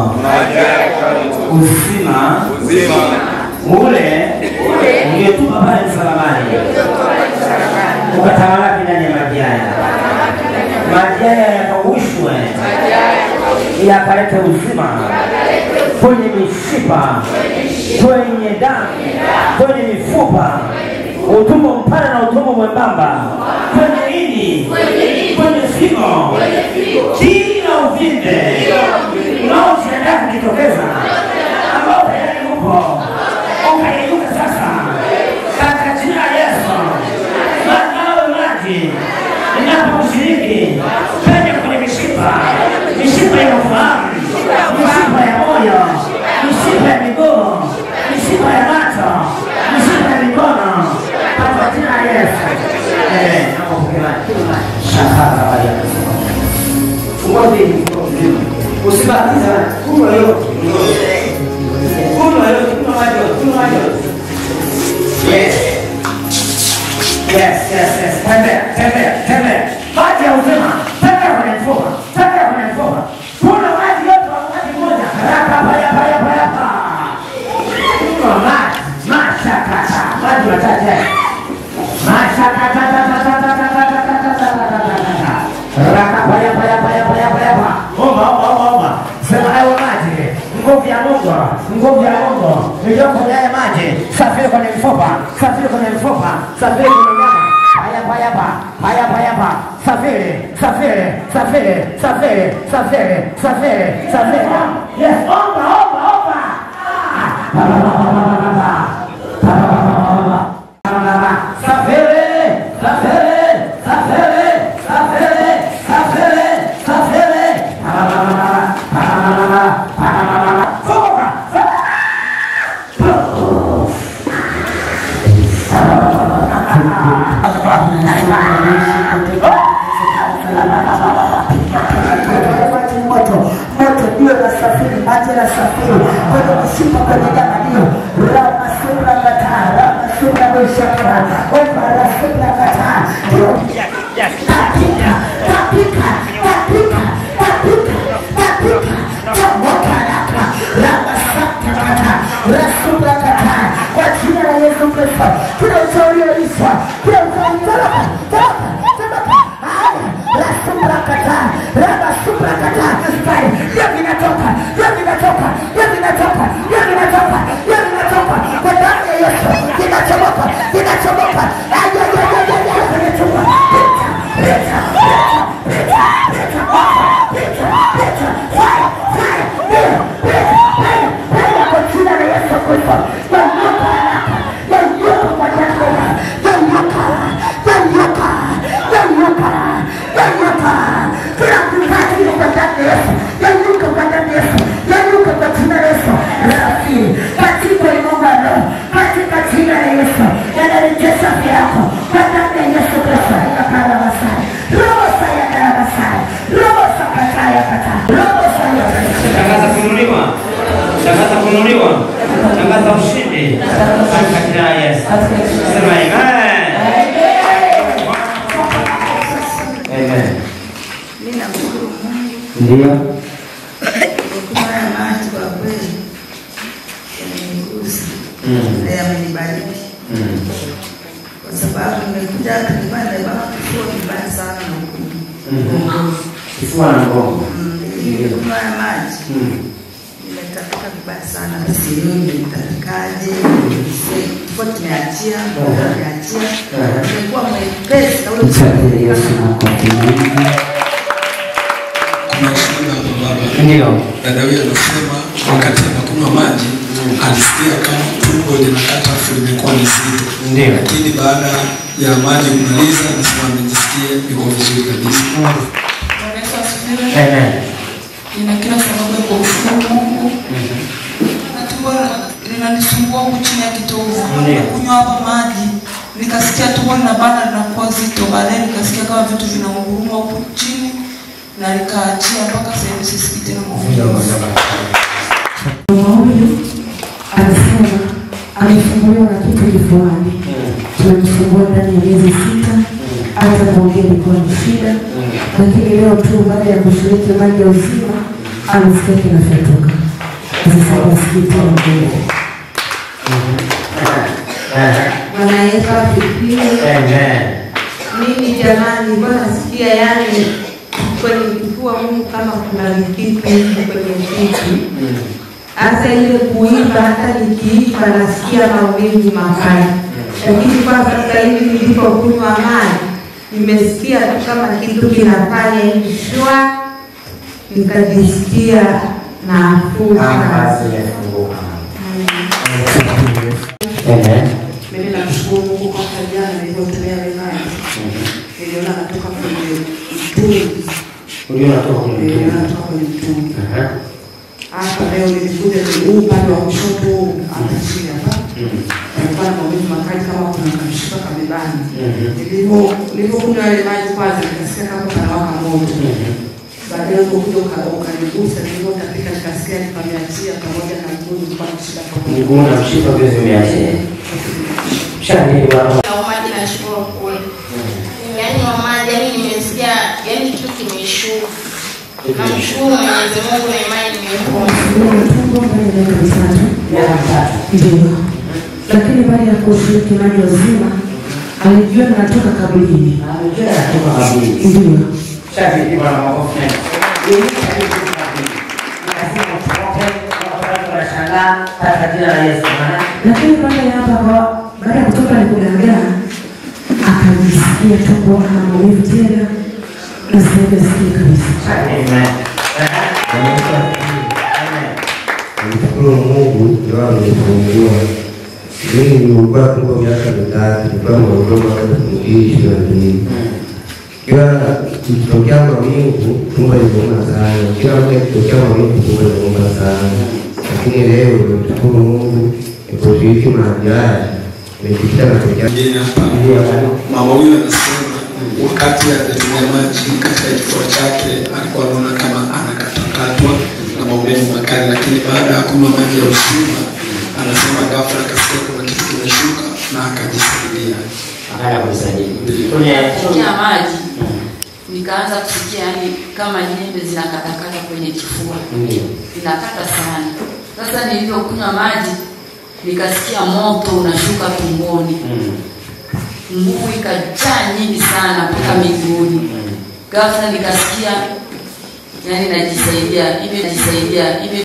moto. Uzima ule ungetupa pale msalabani. Ukatawala ndani ya maji haya. Maji haya yakaushwe. Yakalete uzima kwenye mishipa, kwenye damu, kwenye mifupa, utumbo mpana na utumbo mwembamba, kwenye ini, kwenye figo, kila uvimbe unaojiandaa kujitokeza ambao tayari upo, ukainuka sasa katika jina la Yesu. Maji ninaposhiriki penye kwenye mishipa ya ufahamu, mishipa ya moyo, mishipa ya miguu, mishipa ya macho, mishipa ya mikono, kwa jina la Yesu. Hapo kwa shaka bali ya usibatiza kuna yote. Yes. Tembea. Maji ya uzima. Tembea kwenye mfupa. Kuna maji yote wakati mmoja. Hapa. Kuna mashakata. Maji machache. Mashakata. Omba. Sema hayo maji. Nguvu ya Mungu. Ndio kwenye maji. Safiri kwenye mfupa. Safiri kwenye nyama. Haya. Safiri. Yes, omba. Safiri. Moto ndio na safiri, maji na safiri kwenye mishipa, kwenye damu ndio rama sura shaka wepara sura kata tapika rama sura kata rasura kata kwa jina la Yesu Kristo. Kuna ushauri wa Isa, kuna ushauri kwa damu ya Yesu kinachomoka. Tangaza ushindi katika jina la Yesu. Sema amen. Mimi namshukuru Mungu. Ndio. Kwa maana kwa kweli nimekusa. Leo amenibariki. Kwa sababu nimekuja kibanda baba kifua kibaya sana na huko. Kifua na ngoma. Ndio kwa maji. Nimetaka vibaya sana, sijui nitakaje. Kwa tumeachia, nimekuwa mwepesi na ule msafiri Yesu na kwa ndio. Dada huyu anasema wakati anakunywa maji alisikia kama tumbo linakata afu limekuwa nzito. Ndio. Lakini baada ya maji kumaliza anasema amejisikia yuko vizuri kabisa. Amen. Nina kila sababu ya kumshukuru Mungu. Tumbo linanisumbua huko chini ya kitovu. Kunywa hapa maji nikasikia tumbo linabana linakuwa zito. Baadaye nikasikia kama vitu vinaunguruma huko chini na nikaachia mpaka sasa sisikii tena maumivu. Anasema amefunguliwa na kitu kifuani. Tumemfungua ndani ya miezi 6. Hata kuongea ilikuwa ni shida. Lakini leo tu baada ya kushiriki maji ya uzima anasikia kinafyatuka. Zisikie Mungu. Bwana Yesu asifiwe. Amen. Mimi jamani, mbona nasikia yani kwenye kifua Mungu kama kuna kitu kwenye kiti. Hasa ile kuimba, hata nikiimba nasikia maumivu makali. Lakini kwa sasa hivi nilipokunywa maji, nimesikia tu kama kitu kinafanya hivi shwa, nikajisikia nafuu sana. Mimi namshukuru Mungu kwa jana nilipotumia maji. Niliona natoka kwenye mtungi. Uliona natoka kwenye mtungi. Hapa leo nilikuja upande wa kushoto atachini hapa. Nilikuwa na maumivu makali kama kuna kamshika kamebani. Nilipokunywa ile maji kwanza nikasikia kama kanawaka moto. Baadaye nilipokuja ukanigusa nilipotapika nikasikia nimeachia pamoja na mguu kwa mshipa pamoja. Mguu na mshipa vile vimeachia. Shani bwana. Maji nashukuru kweli. Yaani maji yani nimesikia yani kitu kimeshuka. Namshukuru Mwenyezi Mungu na imani nimepona. Ndio. Lakini baada ya kushiriki maji wazima alijua anatoka kaburini. Alijua anatoka kaburini. Ndio. Shani bwana makofi. Yeye alikuwa kaburini. Lazima tuoke kwa shala katika jina la Yesu. Lakini baada ya hapa baada ya kutoka alipogangana akajisikia tumbo na maumivu tena na sikia kabisa. Amen. Nashukuru Mungu ndio amenifungua. Mimi nilikuwa kwa miaka mitatu, nilikuwa mgonjwa kama kuishi na nini. Kila kitokea mawingu tumbo linauma sana. Kila wakati kitokea mawingu tumbo linauma sana. Lakini leo nashukuru Mungu kwa kuishi mahali nimepita na kutokea. Mama huyu anasema wakati anatumia maji katika kifua chake alikuwa anaona kama anakatakatwa na maumivu makali, lakini baada ya kunywa maji ya uzima anasema ghafla akasikia kuna kitu kimeshuka na akajisaidia. Akaanza kujisaidia. Kunywa maji nikaanza kusikia yani kama nyembe zinakatakata kwenye kifua. Inakata sana. Sasa nilipokunywa maji nikasikia moto unashuka tumboni. Nguvu ikajaa nyingi sana mpaka miguuni. Ghafla nikasikia yani najisaidia hivi